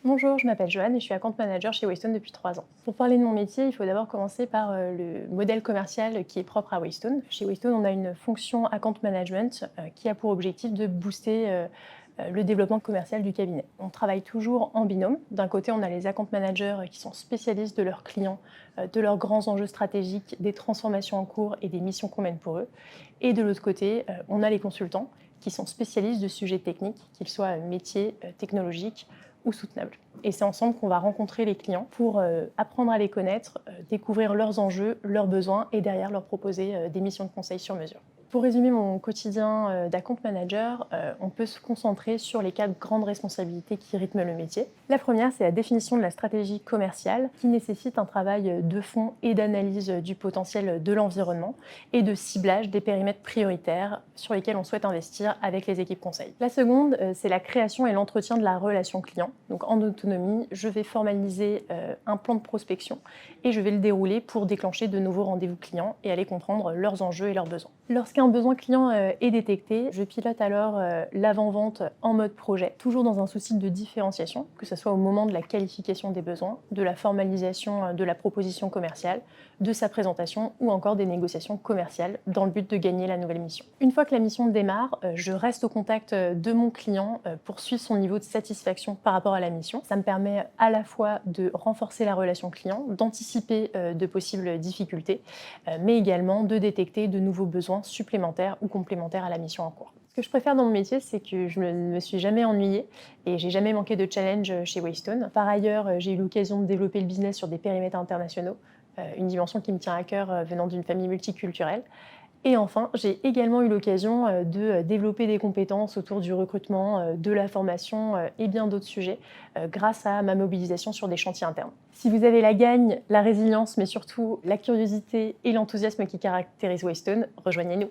Bonjour, je m'appelle Joanne et je suis account manager chez Waystone depuis 3 ans. Pour parler de mon métier, il faut d'abord commencer par le modèle commercial qui est propre à Waystone. Chez Waystone, on a une fonction account management qui a pour objectif de booster le développement commercial du cabinet. On travaille toujours en binôme. D'un côté, on a les account managers qui sont spécialistes de leurs clients, de leurs grands enjeux stratégiques, des transformations en cours et des missions qu'on mène pour eux. Et de l'autre côté, on a les consultants qui sont spécialistes de sujets techniques, qu'ils soient métiers, technologiques ou soutenables. Et c'est ensemble qu'on va rencontrer les clients pour apprendre à les connaître, découvrir leurs enjeux, leurs besoins et derrière leur proposer des missions de conseil sur mesure. Pour résumer mon quotidien d'account manager, on peut se concentrer sur les 4 grandes responsabilités qui rythment le métier. La première, c'est la définition de la stratégie commerciale qui nécessite un travail de fond et d'analyse du potentiel de l'environnement et de ciblage des périmètres prioritaires sur lesquels on souhaite investir avec les équipes conseil. La seconde, c'est la création et l'entretien de la relation client. Donc en autonomie, je vais formaliser un plan de prospection et je vais le dérouler pour déclencher de nouveaux rendez-vous clients et aller comprendre leurs enjeux et leurs besoins. Lorsqu'un besoin client est détecté, je pilote alors l'avant-vente en mode projet, toujours dans un souci de différenciation, que ce soit au moment de la qualification des besoins, de la formalisation de la proposition commerciale, de sa présentation ou encore des négociations commerciales dans le but de gagner la nouvelle mission. Une fois que la mission démarre, je reste au contact de mon client pour suivre son niveau de satisfaction par rapport à la mission. Ça me permet à la fois de renforcer la relation client, d'anticiper de possibles difficultés, mais également de détecter de nouveaux besoins supplémentaires ou complémentaires à la mission en cours. Ce que je préfère dans mon métier, c'est que je ne me suis jamais ennuyée et j'ai jamais manqué de challenge chez Waystone. Par ailleurs, j'ai eu l'occasion de développer le business sur des périmètres internationaux, une dimension qui me tient à cœur venant d'une famille multiculturelle. Et enfin, j'ai également eu l'occasion de développer des compétences autour du recrutement, de la formation et bien d'autres sujets grâce à ma mobilisation sur des chantiers internes. Si vous avez la gagne, la résilience, mais surtout la curiosité et l'enthousiasme qui caractérisent Waystone, rejoignez-nous.